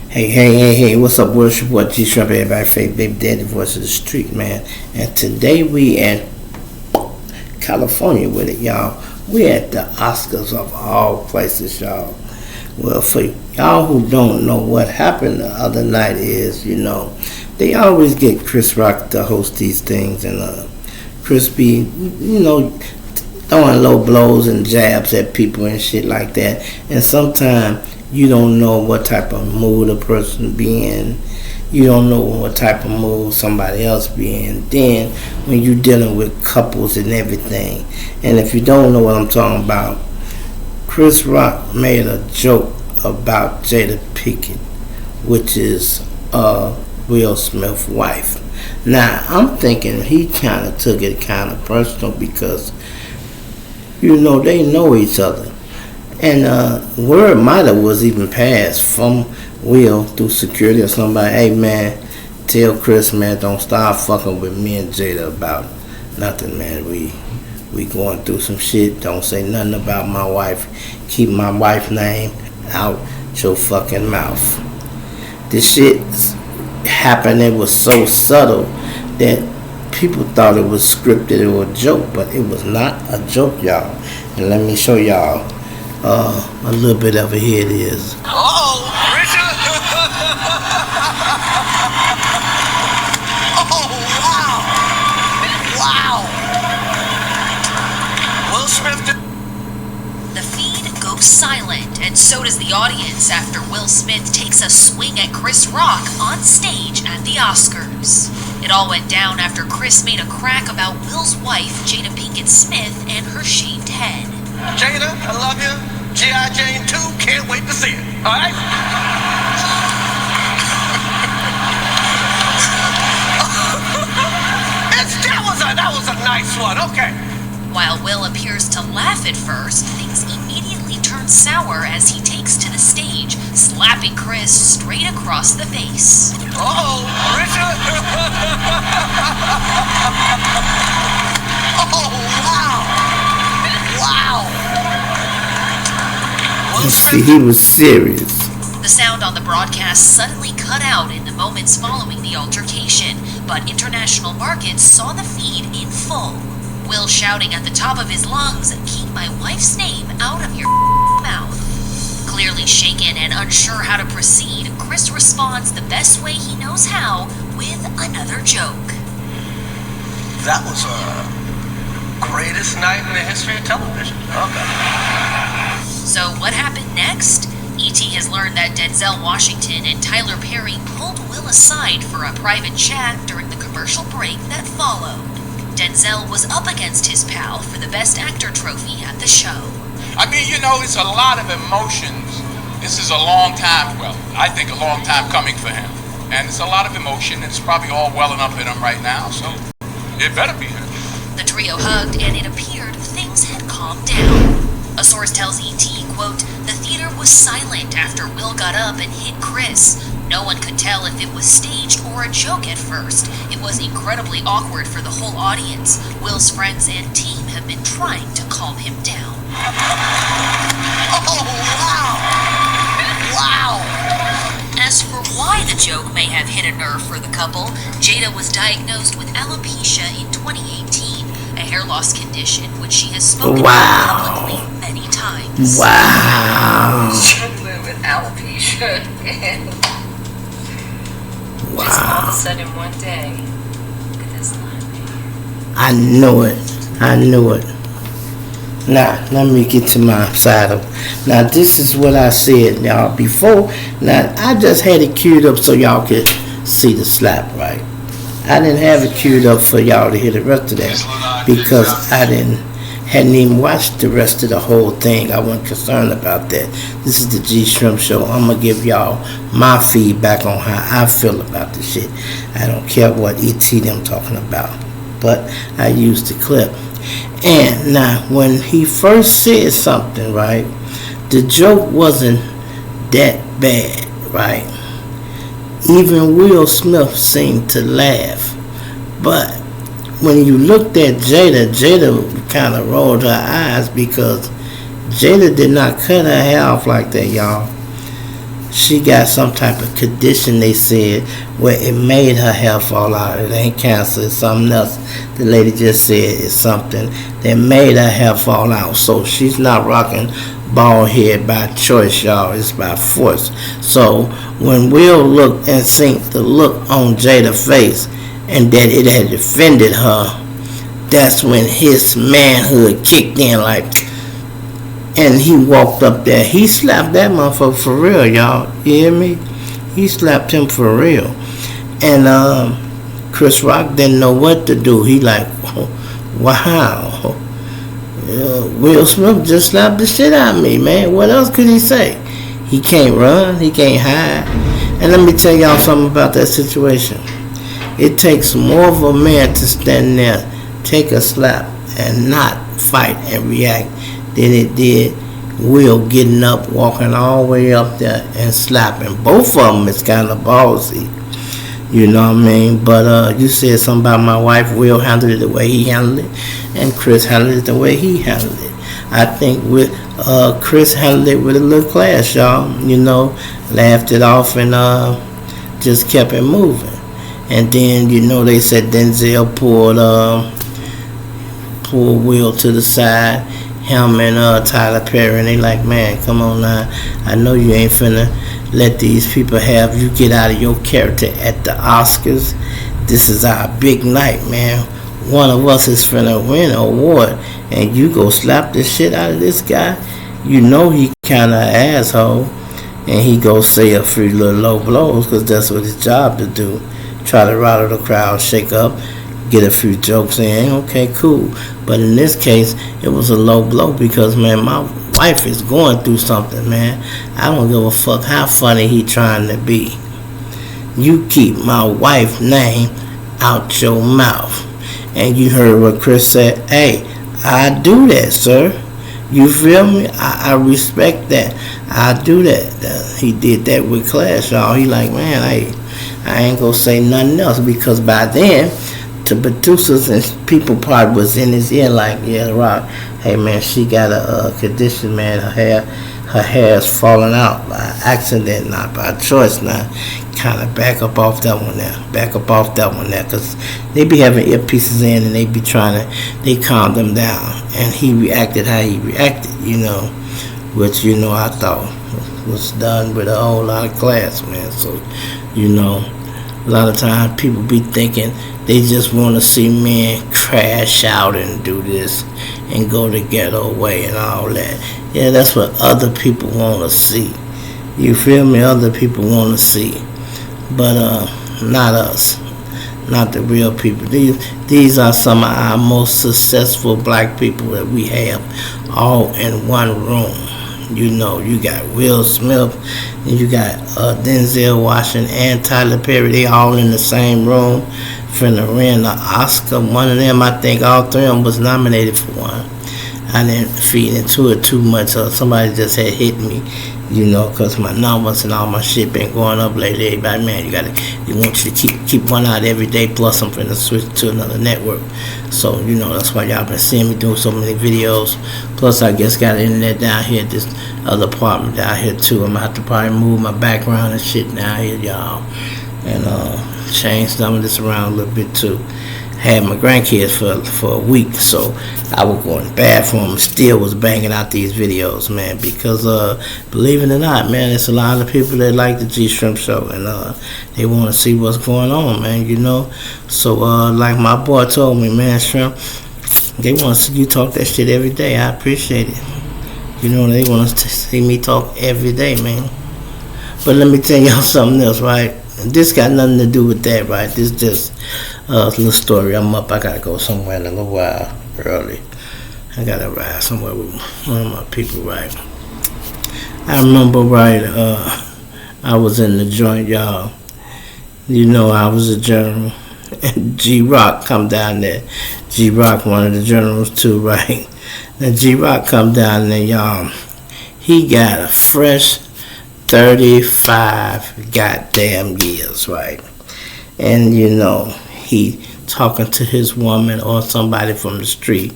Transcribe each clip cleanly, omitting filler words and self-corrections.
Hey, what's up, worship? What G-Shrimp, everybody, faith, baby daddy, voice of the street, man. And today we in California with it, y'all. We at the Oscars of all places, y'all. Well, for y'all who don't know what happened the other night is, they always get Chris Rock to host these things, and Chris be, throwing low blows and jabs at people and shit like that. And sometimes you don't know what type of mood a person be in. You don't know what type of mood somebody else be in. Then when you're dealing with couples and everything. And if you don't know what I'm talking about, Chris Rock made a joke about Jada Pinkett, which is Will Smith's wife. Now, I'm thinking he kind of took it kind of personal because, they know each other. And word might have was even passed from Will through security or somebody, hey man, tell Chris, man, don't start fucking with me and Jada about nothing, man. We going through some shit. Don't say nothing about my wife. Keep my wife's name out your fucking mouth. This shit happened. It was so subtle that people thought it was scripted or a joke, but it was not a joke, y'all. And let me show y'all a little bit of it. Here it is. Oh, Richard! Oh, wow! Will Smith. The feed goes silent, and so does the audience after Will Smith takes a swing at Chris Rock on stage at the Oscars. It all went down after Chris made a crack about Will's wife, Jada Pinkett Smith, and her shaved head. Jada, I love you. G.I. Jane 2, can't wait to see it. All right? that was a nice one. Okay. While Will appears to laugh at first, things immediately turn sour as he takes to the stage, slapping Chris straight across the face. Oh, Richard! Oh, wow! You see, he was serious. The sound on the broadcast suddenly cut out in the moments following the altercation, but international markets saw the feed in full. Will shouting at the top of his lungs, "Keep my wife's name out of your mouth." Clearly shaken and unsure how to proceed, Chris responds the best way he knows how, with another joke. That was greatest night in the history of television. Okay. So what happened next? E.T. has learned that Denzel Washington and Tyler Perry pulled Will aside for a private chat during the commercial break that followed. Denzel was up against his pal for the Best Actor trophy at the show. I mean, it's a lot of emotions. This is a long time, I think a long time coming for him. And it's a lot of emotion, and it's probably all welling up in him right now, so it better be him. The trio hugged, and it appeared things had calmed down. A source tells E.T., quote, "The theater was silent after Will got up and hit Chris. No one could tell if it was staged or a joke at first. It was incredibly awkward for the whole audience. Will's friends and team have been trying to calm him down." Oh, wow! As for why the joke may have hit a nerve for the couple, Jada was diagnosed with alopecia in 2018, a hair loss condition which she has spoken about publicly many times. Wow. Struggling with alopecia, and just all of a sudden one day, look at this line. I knew it. Now, let me get to my saddle. Now, this is what I said, y'all, before. Now, I just had it queued up so y'all could see the slap, right? I didn't have it queued up for y'all to hear the rest of that because I hadn't even watched the rest of the whole thing. I wasn't concerned about that. This is the G Shrimp Show. I'm going to give y'all my feedback on how I feel about this shit. I don't care what E.T. them talking about, but I used the clip. And now, when he first said something, right, the joke wasn't that bad, right? Even Will Smith seemed to laugh. But when you looked at Jada kind of rolled her eyes because Jada did not cut her hair off like that, y'all. she got some type of condition, they said, where it made her hair fall out. It ain't cancer, it's something else. The lady just said it's something that made her hair fall out. So she's not rocking bald head by choice, y'all. It's by force. So when Will looked and seen the look on Jada's face and that it had offended her, that's when his manhood kicked in, like, and he walked up there. He slapped that motherfucker for real, y'all. You hear me? He slapped him for real. And Chris Rock didn't know what to do. He like, wow. Will Smith just slapped the shit out of me, man. What else could he say? He can't run. He can't hide. And let me tell y'all something about that situation. It takes more of a man to stand there, take a slap, and not fight and react than it did Will getting up, walking all the way up there and slapping. Both of them is kind of ballsy. You know what I mean? But you said something about my wife. Will handled it the way he handled it, and Chris handled it the way he handled it. I think with Chris handled it with a little class, y'all. You know, laughed it off and just kept it moving. And then, you know, they said Denzel pulled Will to the side, him and Tyler Perry, and they like, man, come on now. I know you ain't finna let these people have you get out of your character at the Oscars. This is our big night, man. One of us is finna win an award, and you go slap the shit out of this guy. You know he kinda an asshole, and he go say a few little low blows, because that's what his job to do. Try to rattle the crowd, shake up, get a few jokes in. Okay, cool. But in this case, it was a low blow because, man, my wife is going through something, man. I don't give a fuck how funny he trying to be. You keep my wife's name out your mouth. And you heard what Chris said. Hey, I do that, sir. You feel me? I respect that. I do that. He did that with class, y'all. He like, man, I ain't gonna say nothing else, because by then the producers and people probably was in his ear like, yeah, Rock, hey man, she got a condition, man. Her hair's falling out by accident, not by choice. Now, kind of back up off that one there, because they be having earpieces in and they be they calm them down. And he reacted how he reacted, you know, which, you know, I thought was done with a whole lot of class, man. So, you know, a lot of times people be thinking they just want to see men crash out and do this and go the ghetto way and all that. Yeah, that's what other people want to see. You feel me? Other people want to see. But not us. Not the real people. These are some of our most successful black people that we have all in one room. You know, you got Will Smith, and you got Denzel Washington and Tyler Perry. They all in the same room finna win the Oscar. One of them, I think all three of them was nominated for one. I didn't feed into it too much. Somebody just had hit me, you know, because my numbers and all my shit been going up lately. Everybody, man, they want you to keep one out every day, plus I'm finna switch to another network. So, you know, that's why y'all been seeing me doing so many videos. Plus, I guess got internet down here at this other apartment down here too. I'm gonna have to probably move my background and shit down here, y'all, and change some of this around a little bit too. Had my grandkids for a week, so I would go in the bathroom and still was banging out these videos, man, because believe it or not, man, it's a lot of people that like the G Shrimp Show, and they want to see what's going on, man, you know. So like my boy told me, man, Shrimp, they want to see you talk that shit every day. I appreciate it. You know, they want to see me talk every day, man. But let me tell y'all something else, right? This got nothing to do with that, right? This just a little story. I'm up. I gotta go somewhere in a little while early. I gotta ride somewhere with one of my people, right? I remember, right, I was in the joint, y'all. You know, I was a general. And CHIRAQ come down there. CHIRAQ, one of the generals too, right? Now, CHIRAQ come down there, y'all. He got a fresh 35 goddamn years, right? And, you know, he talking to his woman or somebody from the street.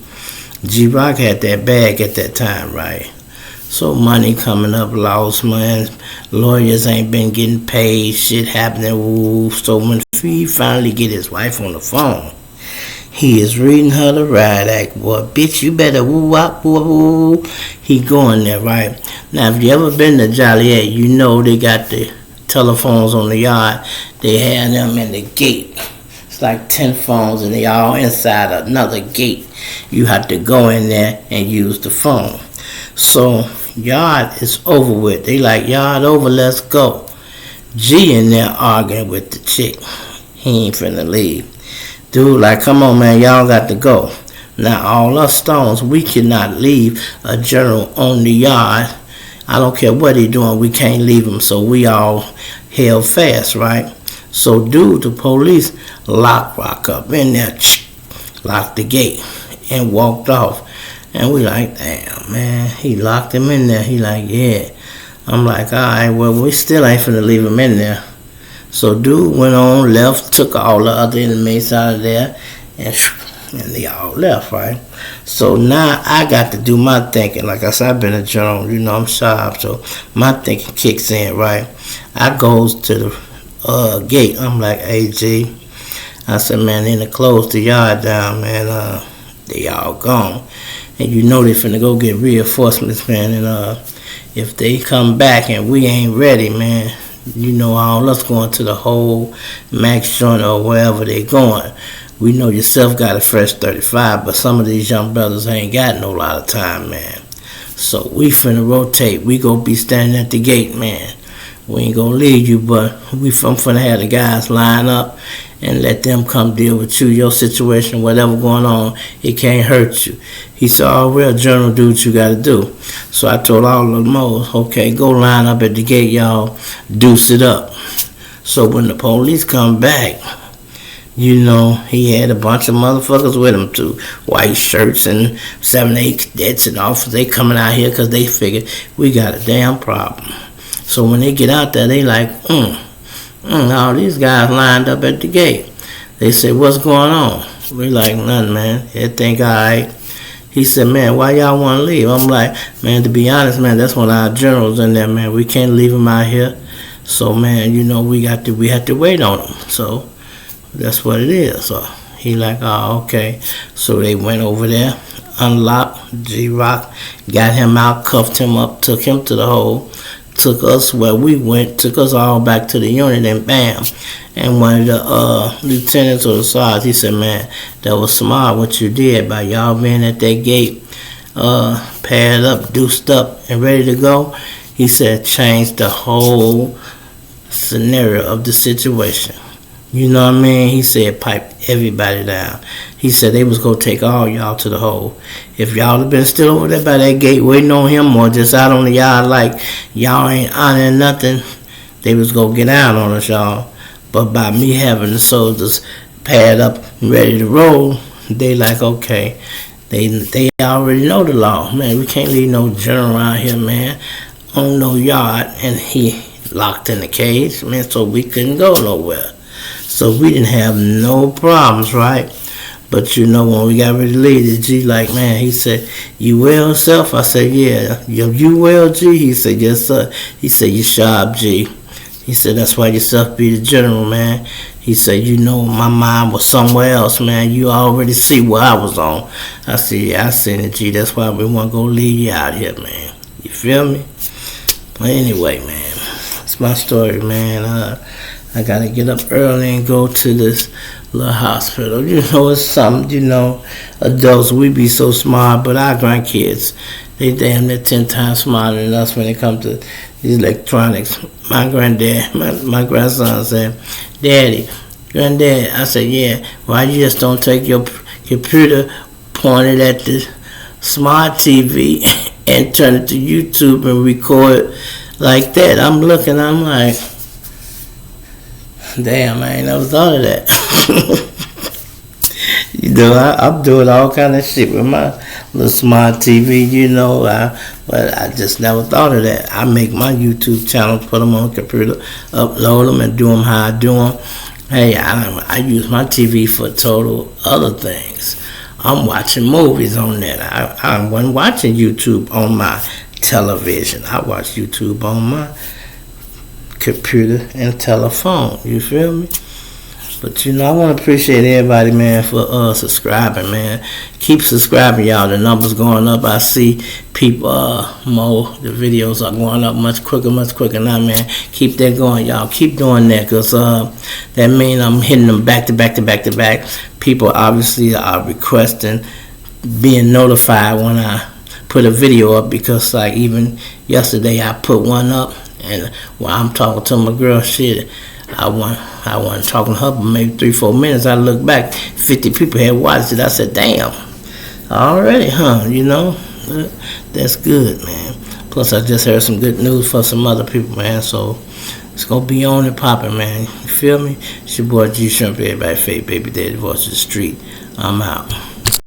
CHIRAQ had that bag at that time, right? So money coming up, lost, man. Lawyers ain't been getting paid, shit happening, woo. So when he finally get his wife on the phone, he is reading her the riot act. Boy, bitch, you better woo-wop, woo-woo. He going there, right? Now, if you ever been to Joliet, you know they got the telephones on the yard. They had them in the gate. It's like 10 phones, and they all inside another gate. You have to go in there and use the phone. So, yard is over with. They like, yard over, let's go. G in there arguing with the chick. He ain't finna leave. Dude, like, come on, man, y'all got to go. Now, all us stones, we cannot leave a general on the yard. I don't care what he doing, we can't leave him. So we all held fast, right? So, dude, the police locked Rock up in there, locked the gate, and walked off. And we like, damn, man, he locked him in there. He like, yeah. I'm like, all right, well, we still ain't finna leave him in there. So dude went on, left, took all the other inmates out of there, and they all left, right? So now I got to do my thinking. Like I said, I've been a general, you know, I'm sharp, so my thinking kicks in, right? I goes to the gate. I'm like, hey, G. I said, man, they done closed the yard down, man. They all gone. And you know they finna go get reinforcements, man. And if they come back and we ain't ready, man, you know, all us going to the whole Max joint or wherever they going. We know yourself got a fresh 35, but some of these young brothers ain't got no lot of time, man. So we finna rotate. We gonna be standing at the gate, man. We ain't gonna leave you, but we finna have the guys line up and let them come deal with you, your situation, whatever going on. It can't hurt you. He said, oh, well, General, do what you got to do. So I told all of them, okay, go line up at the gate, y'all. Deuce it up. So when the police come back, you know, he had a bunch of motherfuckers with him too. White shirts and 7, 8 cadets and officers. They coming out here because they figured we got a damn problem. So when they get out there, they like, all these guys lined up at the gate. They say, what's going on? We like, nothing, man. Everything all right. He said, man, why y'all want to leave? I'm like, man, to be honest, man, that's one of our generals in there, man. We can't leave him out here. So, man, you know, we have to wait on him. So that's what it is. So he like, oh, okay. So they went over there, unlocked CHIRAQ, got him out, cuffed him up, took him to the hole. Took us where we went, took us all back to the unit, and bam. And one of the lieutenants or the sergeants, he said, man, that was smart what you did by y'all being at that gate, paired up, deuced up, and ready to go. He said, changed the whole scenario of the situation. You know what I mean? He said, pipe everybody down. He said they was going to take all y'all to the hole. If y'all have been still over there by that gate waiting on him or just out on the yard like y'all ain't honoring nothing, they was going to get out on us, y'all. But by me having the soldiers paired up and ready to roll, they like, okay, they already know the law. Man, we can't leave no general around here, man, on no yard. And he locked in the cage, man, so we couldn't go nowhere. So we didn't have no problems, right? But you know, when we got ready to leave, the G like, man, he said, you well, self? I said, yeah. You well, G? He said, yes, sir. He said, you sharp, G. He said, that's why yourself be the general, man. He said, you know, my mind was somewhere else, man. You already see where I was on. I said, yeah, I seen it, G. That's why we want to go leave you out here, man. You feel me? But anyway, man, it's my story, man. I got to get up early and go to this little hospital. You know, it's something, you know, adults, we be so smart, but our grandkids, they damn near 10 times smarter than us when it comes to these electronics. My granddad, my grandson said, Daddy, Granddad, I said, yeah, why you just don't take your computer, point it at the smart TV and turn it to YouTube and record like that? I'm looking, I'm like, damn, I ain't never thought of that. You know, I'm doing all kind of shit with my little smart TV, you know, but I just never thought of that. I make my YouTube channels, put them on the computer, upload them, and do them how I do them. Hey, I use my TV for total other things. I'm watching movies on that. I wasn't watching YouTube on my television. I watch YouTube on my computer and telephone. You feel me? But you know, I want to appreciate everybody, man, for subscribing, man. Keep subscribing, y'all. The numbers going up. I see people the videos are going up much quicker now, man. Keep that going, y'all. Keep doing that, because that means I'm hitting them back to back. People obviously are requesting being notified when I put a video up, because like even yesterday I put one up, and while I'm talking to my girl, shit, I wasn't talking to her for maybe 3-4 minutes. I looked back, 50 people had watched it. I said, damn, already, huh? You know, that's good, man. Plus, I just heard some good news for some other people, man. So it's gonna be on and popping, man. You feel me? It's your boy G Shrimp, everybody, fake baby daddy, voice of the street. I'm out.